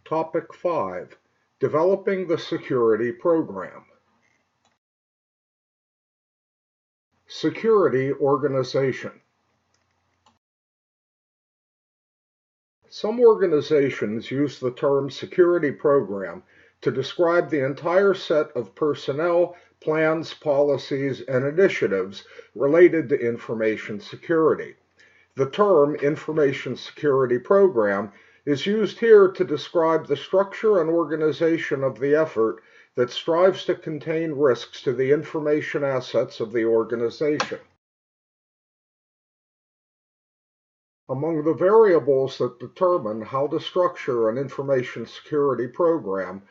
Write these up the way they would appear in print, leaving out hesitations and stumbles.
Topic 5. Developing the Security Program. Security Organization. Some organizations use the term security program to describe the entire set of personnel, plans, policies, and initiatives related to information security. The term Information Security Program is used here to describe the structure and organization of the effort that strives to contain risks to the information assets of the organization. Among the variables that determine how to structure an information security program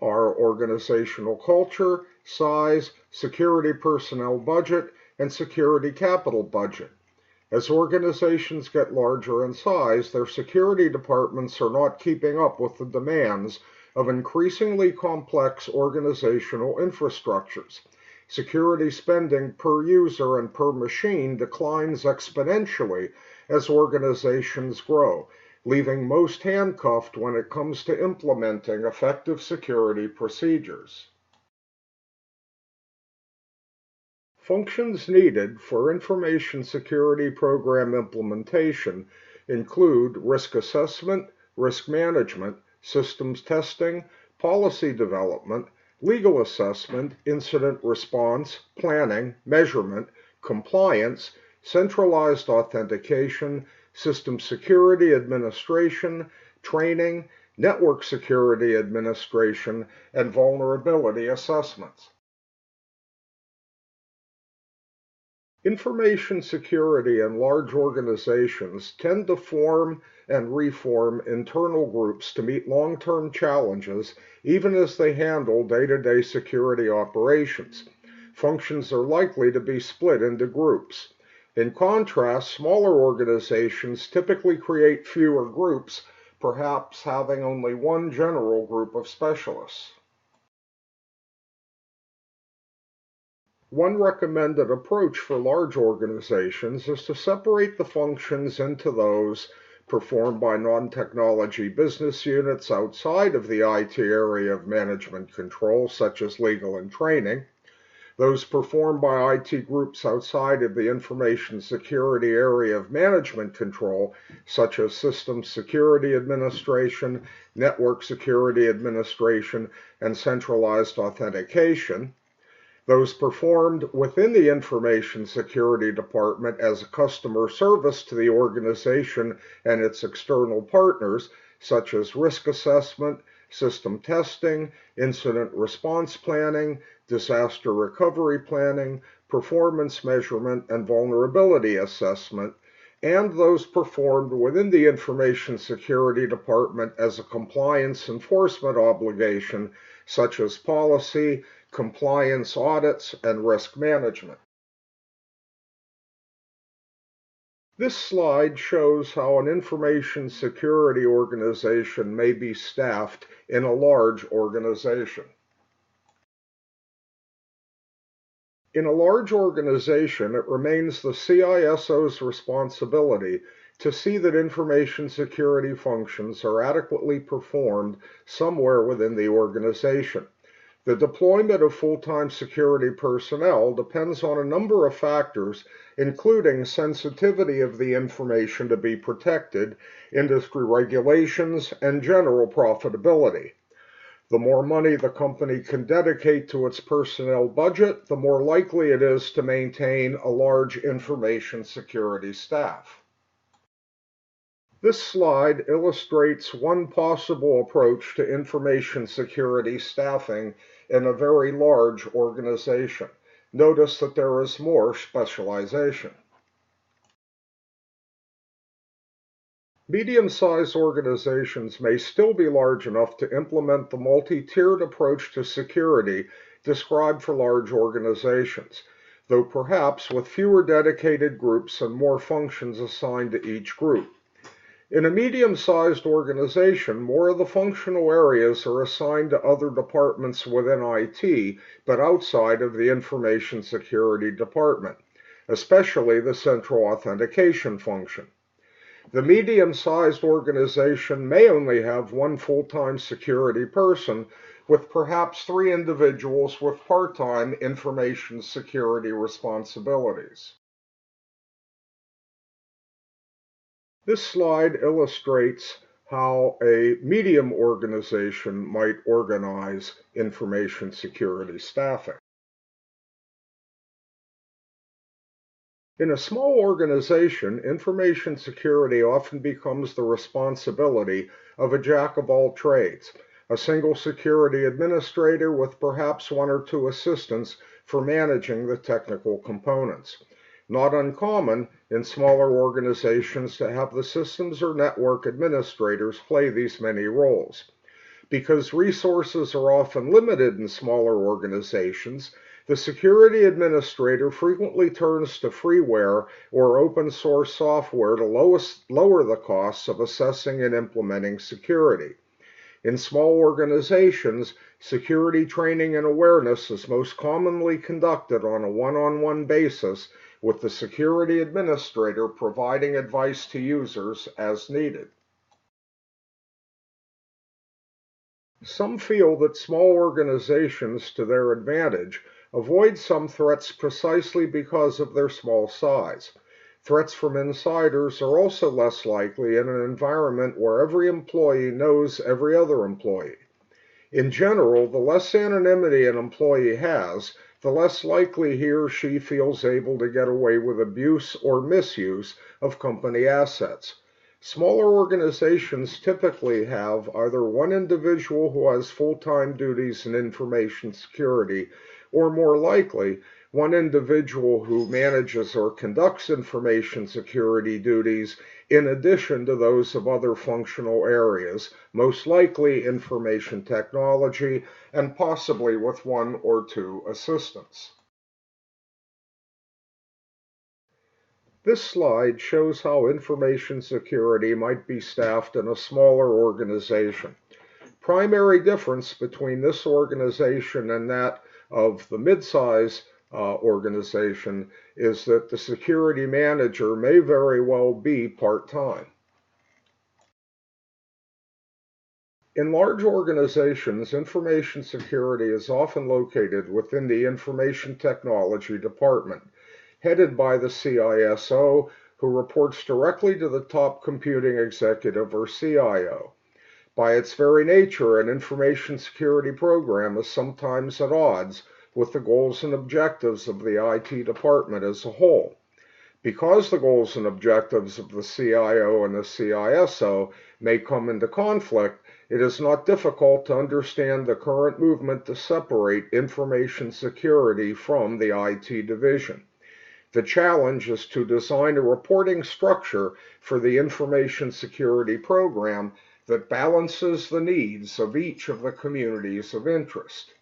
are organizational culture, size, security personnel budget, and security capital budget. As organizations get larger in size, their security departments are not keeping up with the demands of increasingly complex organizational infrastructures. Security spending per user and per machine declines exponentially as organizations grow, leaving most handcuffed when it comes to implementing effective security procedures. Functions needed for information security program implementation include risk assessment, risk management, systems testing, policy development, legal assessment, incident response, planning, measurement, compliance, centralized authentication, system security administration, training, network security administration, and vulnerability assessments. Information security in large organizations tend to form and reform internal groups to meet long-term challenges, even as they handle day-to-day security operations. Functions are likely to be split into groups. In contrast, smaller organizations typically create fewer groups, perhaps having only one general group of specialists. One recommended approach for large organizations is to separate the functions into those performed by non-technology business units outside of the IT area of management control, such as legal and training, those performed by IT groups outside of the information security area of management control, such as systems security administration, network security administration, and centralized authentication, those performed within the information security department as a customer service to the organization and its external partners, such as risk assessment, system testing, incident response planning, disaster recovery planning, performance measurement, and vulnerability assessment, and those performed within the information security department as a compliance enforcement obligation, such as policy, compliance audits, and risk management. This slide shows how an information security organization may be staffed in a large organization. In a large organization, it remains the CISO's responsibility to see that information security functions are adequately performed somewhere within the organization. The deployment of full-time security personnel depends on a number of factors, including sensitivity of the information to be protected, industry regulations, and general profitability. The more money the company can dedicate to its personnel budget, the more likely it is to maintain a large information security staff. This slide illustrates one possible approach to information security staffing in a very large organization. Notice that there is more specialization. Medium-sized organizations may still be large enough to implement the multi-tiered approach to security described for large organizations, though perhaps with fewer dedicated groups and more functions assigned to each group. In a medium-sized organization, more of the functional areas are assigned to other departments within IT, but outside of the information security department, especially the central authentication function. The medium-sized organization may only have one full-time security person, with perhaps 3 individuals with part-time information security responsibilities. This slide illustrates how a medium organization might organize information security staffing. In a small organization, information security often becomes the responsibility of a jack of all trades, a single security administrator with perhaps 1 or 2 assistants for managing the technical components. Not uncommon in smaller organizations to have the systems or network administrators play these many roles. Because resources are often limited in smaller organizations, the security administrator frequently turns to freeware or open source software to lower the costs of assessing and implementing security. In small organizations, security training and awareness is most commonly conducted on a one-on-one basis, with the security administrator providing advice to users as needed. Some feel that small organizations, to their advantage, avoid some threats precisely because of their small size. Threats from insiders are also less likely in an environment where every employee knows every other employee. In general, the less anonymity an employee has, the less likely he or she feels able to get away with abuse or misuse of company assets. Smaller organizations typically have either one individual who has full-time duties in information security, or more likely, one individual who manages or conducts information security duties in addition to those of other functional areas, most likely information technology, and possibly with 1 or 2 assistants. This slide shows how information security might be staffed in a smaller organization. Primary difference between this organization and that of the mid-size organization is that the security manager may very well be part-time. In large organizations, information security is often located within the information technology department, headed by the CISO, who reports directly to the top computing executive or CIO. By its very nature, an information security program is sometimes at odds with the goals and objectives of the IT department as a whole. Because the goals and objectives of the CIO and the CISO may come into conflict, it is not difficult to understand the current movement to separate information security from the IT division. The challenge is to design a reporting structure for the information security program that balances the needs of each of the communities of interest.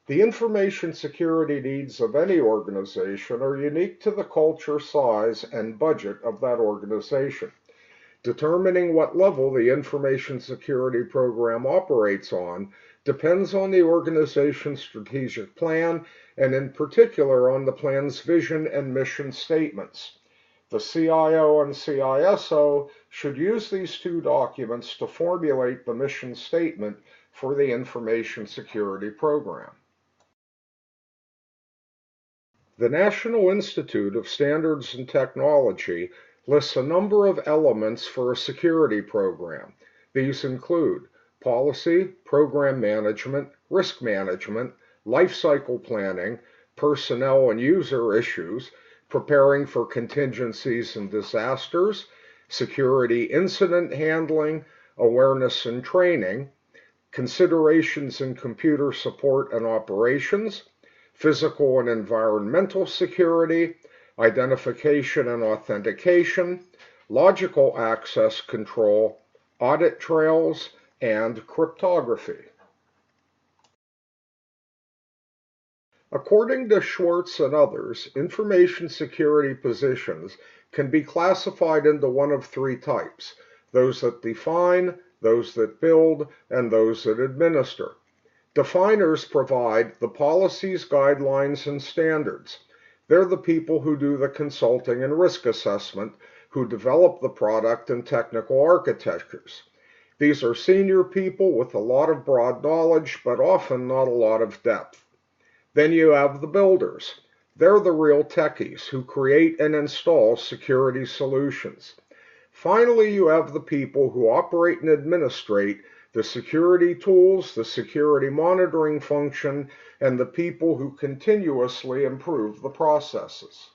The information security needs of any organization are unique to the culture, size, and budget of that organization. Determining what level the information security program operates on depends on the organization's strategic plan, and in particular on the plan's vision and mission statements. The CIO and CISO should use these 2 documents to formulate the mission statement for the information security program. The National Institute of Standards and Technology lists a number of elements for a security program. These include policy, program management, risk management, life cycle planning, personnel and user issues, preparing for contingencies and disasters, security incident handling, awareness and training, considerations in computer support and operations, physical and environmental security, identification and authentication, logical access control, audit trails, and cryptography. According to Schwartz and others, information security positions can be classified into one of 3 types: those that define, those that build, and those that administer. Definers provide the policies, guidelines, and standards. They're the people who do the consulting and risk assessment, who develop the product and technical architectures. These are senior people with a lot of broad knowledge, but often not a lot of depth. Then you have the builders. They're the real techies who create and install security solutions. Finally, you have the people who operate and administrate the security tools, the security monitoring function, and the people who continuously improve the processes.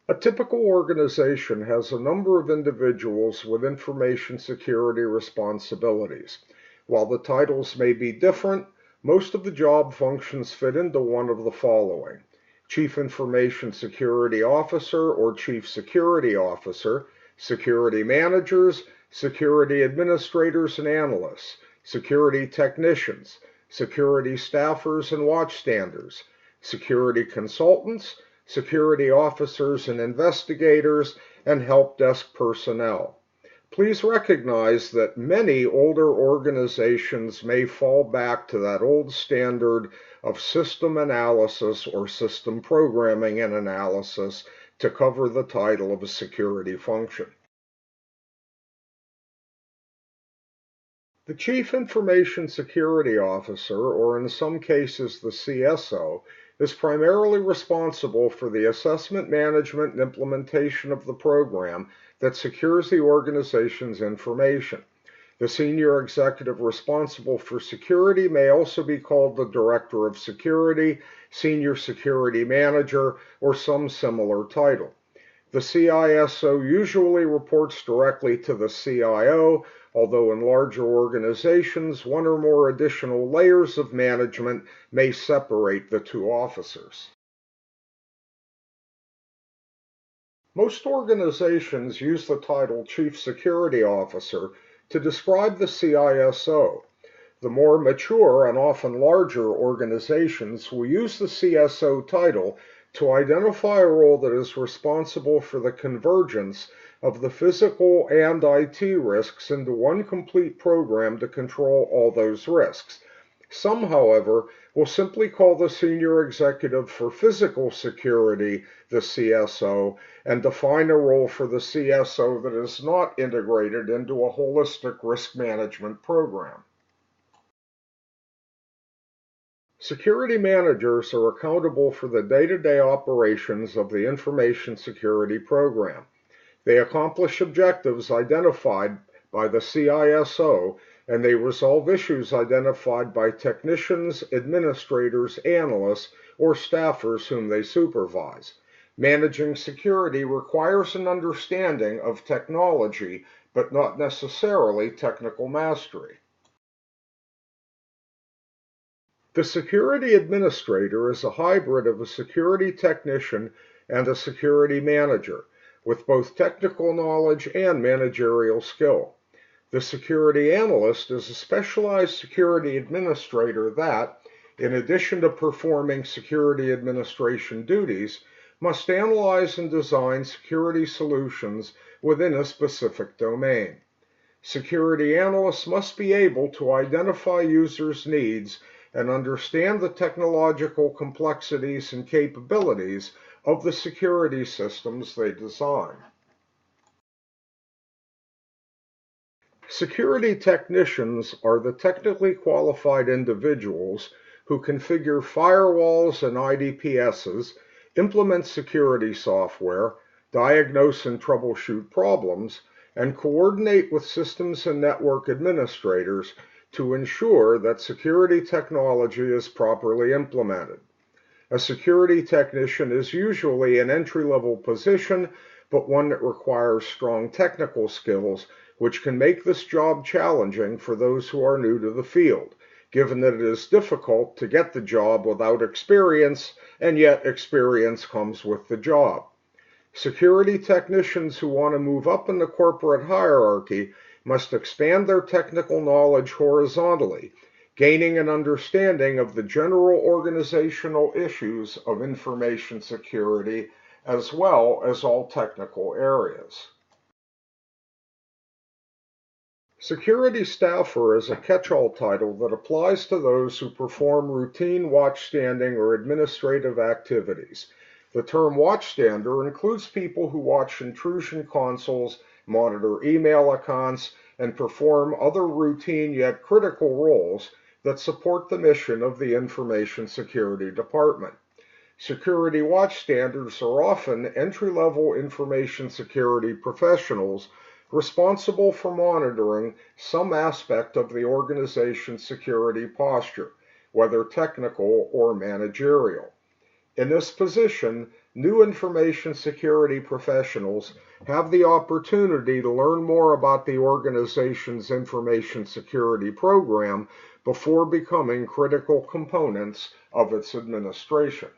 A typical organization has a number of individuals with information security responsibilities. While the titles may be different, most of the job functions fit into one of the following: Chief Information Security Officer or Chief Security Officer, Security Managers, Security Administrators and Analysts, Security Technicians, Security Staffers and Watchstanders, Security Consultants, Security Officers and Investigators, and Help Desk Personnel. Please recognize that many older organizations may fall back to that old standard of system analysis or system programming and analysis to cover the title of a security function. The Chief Information Security Officer, or in some cases the CSO, is primarily responsible for the assessment, management, and implementation of the program that secures the organization's information. The senior executive responsible for security may also be called the Director of Security, Senior Security Manager, or some similar title. The CISO usually reports directly to the CIO, although in larger organizations, one or more additional layers of management may separate the two officers. Most organizations use the title Chief Security Officer to describe the CISO. The more mature and often larger organizations will use the CSO title to identify a role that is responsible for the convergence of the physical and IT risks into one complete program to control all those risks. Some, however, will simply call the senior executive for physical security the CSO and define a role for the CSO that is not integrated into a holistic risk management program. Security managers are accountable for the day-to-day operations of the information security program. They accomplish objectives identified by the CISO, and they resolve issues identified by technicians, administrators, analysts, or staffers whom they supervise. Managing security requires an understanding of technology, but not necessarily technical mastery. The security administrator is a hybrid of a security technician and a security manager, with both technical knowledge and managerial skill. The security analyst is a specialized security administrator that, in addition to performing security administration duties, must analyze and design security solutions within a specific domain. Security analysts must be able to identify users' needs and understand the technological complexities and capabilities of the security systems they design. Security technicians are the technically qualified individuals who configure firewalls and IDPSs, implement security software, diagnose and troubleshoot problems, and coordinate with systems and network administrators to ensure that security technology is properly implemented. A security technician is usually an entry-level position, but one that requires strong technical skills, which can make this job challenging for those who are new to the field, given that it is difficult to get the job without experience, and yet experience comes with the job. Security technicians who want to move up in the corporate hierarchy must expand their technical knowledge horizontally, gaining an understanding of the general organizational issues of information security, as well as all technical areas. Security staffer is a catch-all title that applies to those who perform routine watchstanding or administrative activities. The term watchstander includes people who watch intrusion consoles, monitor email accounts, and perform other routine yet critical roles that support the mission of the Information Security Department. Security watchstanders are often entry-level information security professionals responsible for monitoring some aspect of the organization's security posture, whether technical or managerial. In this position, new information security professionals have the opportunity to learn more about the organization's information security program before becoming critical components of its administration.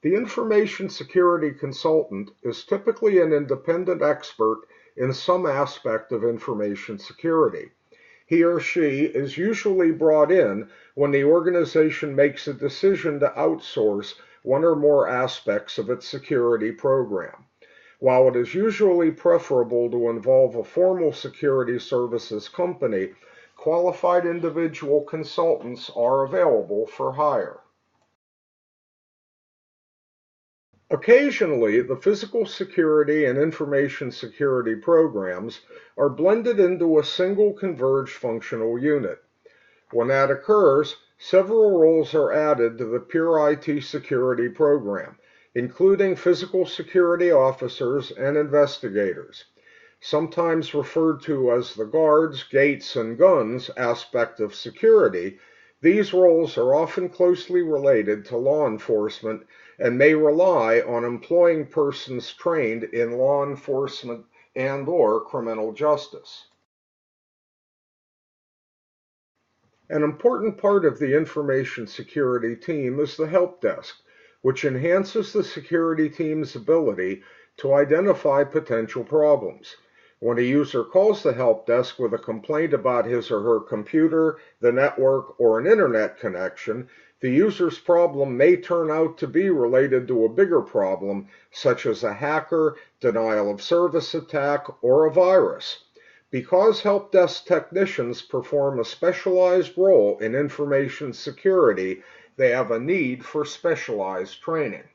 The information security consultant is typically an independent expert in some aspect of information security. He or she is usually brought in when the organization makes a decision to outsource one or more aspects of its security program. While it is usually preferable to involve a formal security services company, qualified individual consultants are available for hire. Occasionally, the physical security and information security programs are blended into a single converged functional unit. When that occurs, several roles are added to the pure IT security program, including physical security officers and investigators. Sometimes referred to as the guards, gates, and guns aspect of security, these roles are often closely related to law enforcement and may rely on employing persons trained in law enforcement and/or criminal justice. An important part of the information security team is the help desk, which enhances the security team's ability to identify potential problems. When a user calls the help desk with a complaint about his or her computer, the network, or an internet connection, the user's problem may turn out to be related to a bigger problem, such as a hacker, denial of service attack, or a virus. Because help desk technicians perform a specialized role in information security, they have a need for specialized training.